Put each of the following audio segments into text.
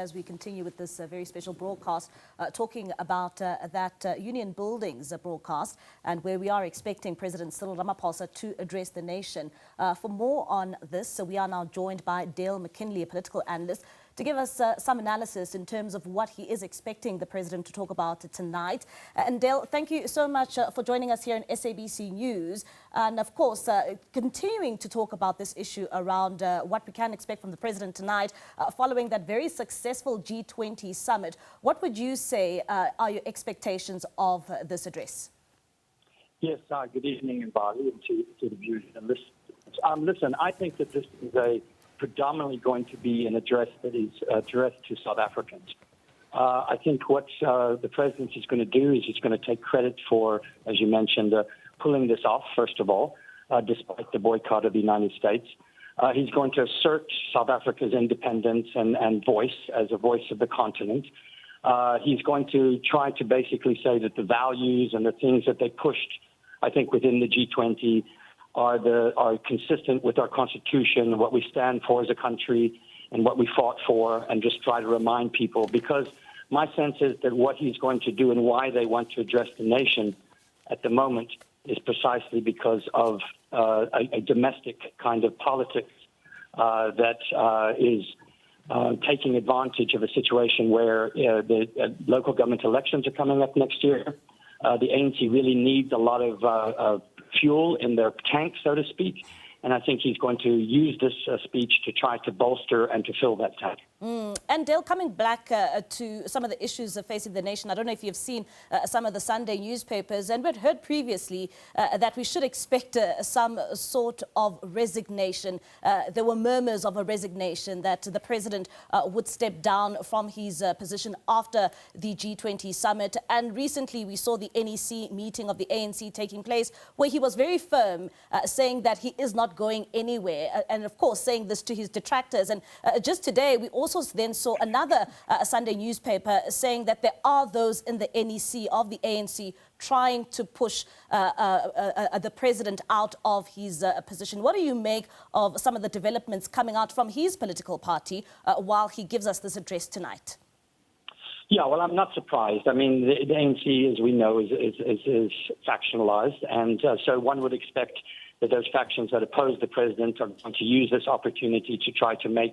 As we continue with this very special broadcast, talking about that Union Buildings broadcast, and where we are expecting President Cyril Ramaphosa to address the nation. For more on this, so we are now joined by Dale McKinley, a political analyst, to give us some analysis in terms of what he is expecting the president to talk about tonight. And Dale, thank you so much for joining us here in SABC News. And of course, continuing to talk about this issue around what we can expect from the president tonight following that very successful G20 summit. What would you say are your expectations of this address? Yes, good evening, Mbali, and to the viewers and listeners. Listen, I think that this is predominantly going to be an address that is addressed to South Africans. I think what the president is going to do is he's going to take credit for, as you mentioned, pulling this off, first of all, despite the boycott of the United States. He's going to assert South Africa's independence and voice as a voice of the continent. He's going to try to basically say that the values and the things that they pushed, I think, within the G20 are consistent with our Constitution, what we stand for as a country, and what we fought for, and just try to remind people. Because my sense is that what he's going to do and why they want to address the nation at the moment is precisely because of a domestic kind of politics that is taking advantage of a situation where the local government elections are coming up next year. The ANC really needs a lot of fuel in their tank, so to speak. And I think he's going to use this speech to try to bolster and to fill that tank. And Dale, coming back to some of the issues facing the nation, I don't know if you've seen some of the Sunday newspapers, and we'd heard previously that we should expect some sort of resignation. There were murmurs of a resignation that the president would step down from his position after the G20 summit. And recently we saw the NEC meeting of the ANC taking place, where he was very firm, saying that he is not going anywhere, and of course saying this to his detractors. And just today we also then saw another Sunday newspaper saying that there are those in the NEC of the ANC trying to push the president out of his position. What do you make of some of the developments coming out from his political party while he gives us this address tonight? Yeah, well, I'm not surprised. I mean, the ANC, as we know, is factionalized, and so one would expect that those factions that oppose the president are going to use this opportunity to try to make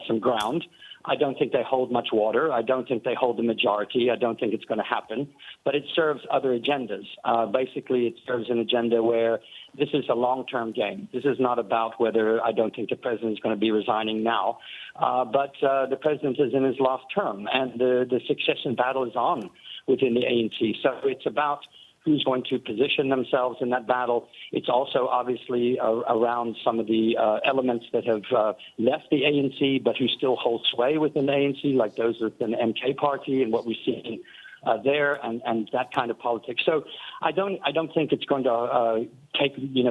some ground. I don't think they hold much water. I don't think they hold the majority. I don't think it's going to happen. But it serves other agendas. Basically, it serves an agenda where this is a long-term game. This is not about whether I don't think the president is going to be resigning now. But the president is in his last term, and the succession battle is on within the ANC. So it's about who's going to position themselves in that battle. It's also obviously around some of the elements that have left the ANC, but who still hold sway within the ANC, like those within the MK party and what we've seen there, and that kind of politics. So I don't think it's going to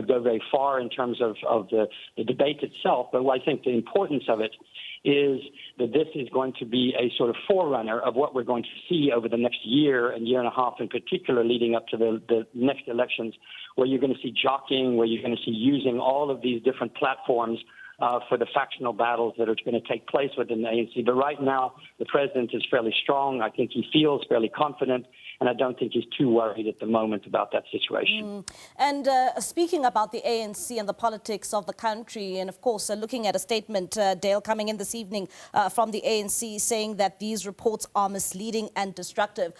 go very far in terms of the debate itself. But I think the importance of it is that this is going to be a sort of forerunner of what we're going to see over the next year and year and a half, in particular, leading up to the next elections, where you're going to see jockeying, where you're going to see using all of these different platforms for the factional battles that are going to take place within the ANC. But right now, the president is fairly strong. I think he feels fairly confident, and I don't think he's too worried at the moment about that situation. And speaking about the ANC and the politics of the country, and of course, looking at a statement, Dale, coming in this evening from the ANC saying that these reports are misleading and destructive.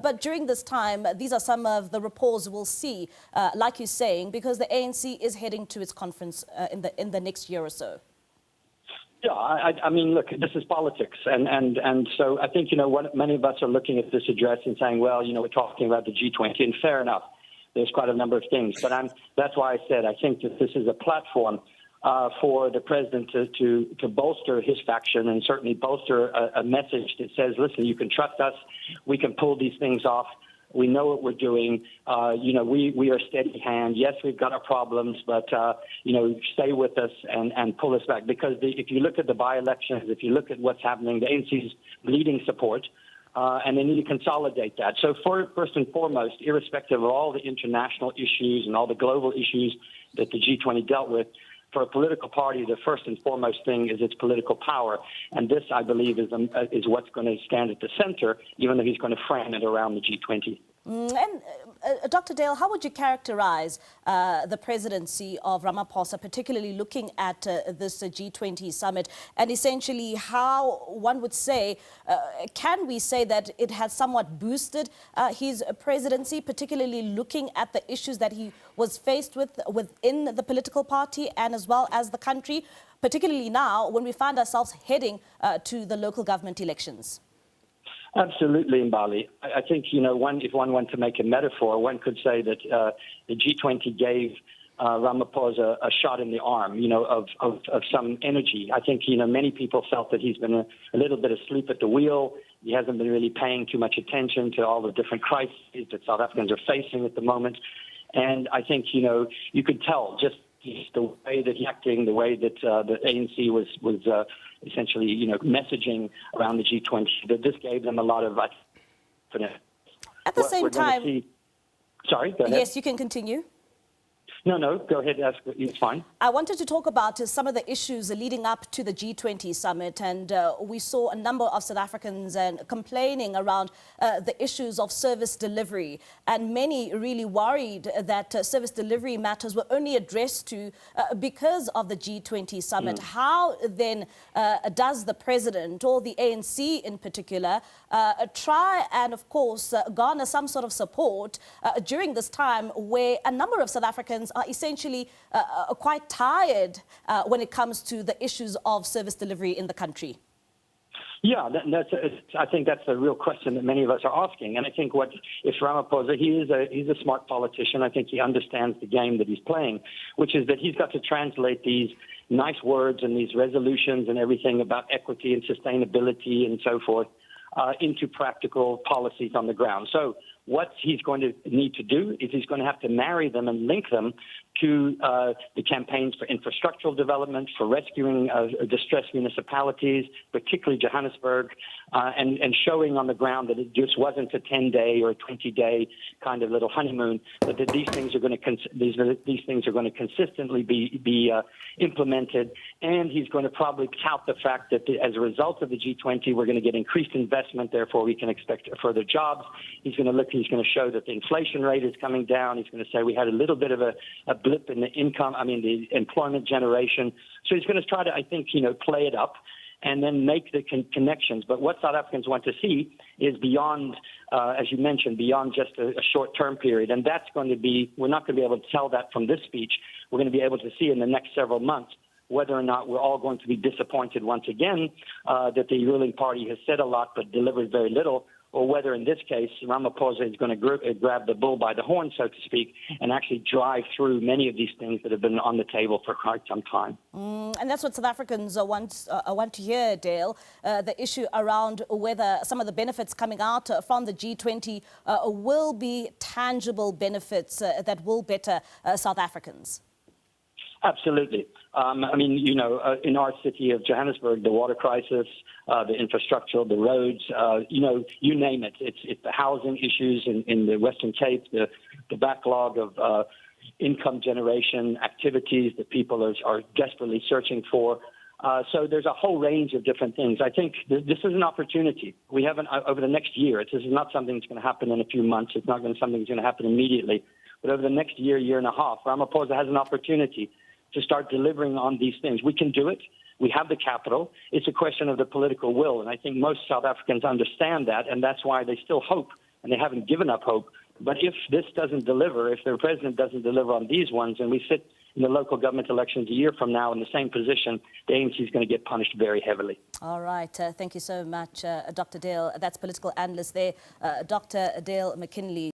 But during this time, these are some of the reports we'll see, like you're saying, because the ANC is heading to its conference in the next year or so. Yeah, I mean, look, this is politics. And so I think, what many of us are looking at this address and saying, well, we're talking about the G20, and fair enough. There's quite a number of things. But that's why I said I think that this is a platform for the president to bolster his faction and certainly bolster a message that says, listen, you can trust us. We can pull these things off. We know what we're doing. We are a steady hand. Yes, we've got our problems, but, stay with us and pull us back. Because if you look at the by-elections, if you look at what's happening, the ANC's bleeding support, and they need to consolidate that. So first and foremost, irrespective of all the international issues and all the global issues that the G20 dealt with, for a political party, the first and foremost thing is its political power. And this, I believe, is what's going to stand at the center, even though he's going to frame it around the G20. Dr. Dale, how would you characterize the presidency of Ramaphosa, particularly looking at this G20 summit, and essentially how one would say, can we say that it has somewhat boosted his presidency, particularly looking at the issues that he was faced with within the political party and as well as the country, particularly now when we find ourselves heading to the local government elections? Absolutely, Mbali. I think, if one wanted to make a metaphor, one could say that the G20 gave Ramaphosa a shot in the arm, of some energy. I think, many people felt that he's been a little bit asleep at the wheel. He hasn't been really paying too much attention to all the different crises that South Africans are facing at the moment. And I think, you could tell just the way that he's acting, the way that the ANC was essentially, messaging around the G20, that this gave them a lot of confidence. At the same time... Sorry, go ahead. Yes, you can continue. No, go ahead, ask. It's fine. I wanted to talk about some of the issues leading up to the G20 summit, and we saw a number of South Africans complaining around the issues of service delivery, and many really worried that service delivery matters were only addressed to because of the G20 summit. How then does the president, or the ANC in particular, try and, of course, garner some sort of support during this time where a number of South Africans are essentially quite tired when it comes to the issues of service delivery in the country? Yeah, I think that's a real question that many of us are asking. And I think if Ramaphosa, he's a smart politician. I think he understands the game that he's playing, which is that he's got to translate these nice words and these resolutions and everything about equity and sustainability and so forth into practical policies on the ground. So what he's going to need to do is he's going to have to marry them and link them to the campaigns for infrastructural development, for rescuing distressed municipalities, particularly Johannesburg, and showing on the ground that it just wasn't a 10-day or a 20-day kind of little honeymoon, but that these things are going to consistently be implemented. And he's going to probably tout the fact that as a result of the G20, we're going to get increased investment. Therefore, we can expect further jobs. He's going to show that the inflation rate is coming down. He's going to say we had a little bit of a blip in the the employment generation. So he's going to try to, I think, play it up and then make the connections. But what South Africans want to see is beyond, as you mentioned, beyond just a short-term period. And that's going to be, we're not going to be able to tell that from this speech. We're going to be able to see in the next several months whether or not we're all going to be disappointed once again that the ruling party has said a lot but delivered very little, or whether in this case Ramaphosa is going to grab the bull by the horn, so to speak, and actually drive through many of these things that have been on the table for quite some time. And that's what South Africans want to hear, Dale, the issue around whether some of the benefits coming out from the G20 will be tangible benefits that will better South Africans. Absolutely. In our city of Johannesburg, the water crisis, the infrastructure, the roads, you name it. It's the housing issues in the Western Cape, the backlog of income generation activities that people are desperately searching for. So there's a whole range of different things. I think this is an opportunity. We have over the next year. This is not something that's going to happen in a few months. It's not something that's going to happen immediately. But over the next year and a half, Ramaphosa has an opportunity to start delivering on these things. We can do it. We have the capital. It's a question of the political will. And I think most South Africans understand that, and that's why they still hope, and they haven't given up hope. But if this doesn't deliver, if their president doesn't deliver on these ones, and we sit in the local government elections a year from now in the same position, the ANC is going to get punished very heavily. All right. Thank you so much, Dr. Dale. That's political analyst there, Dr. Dale McKinley.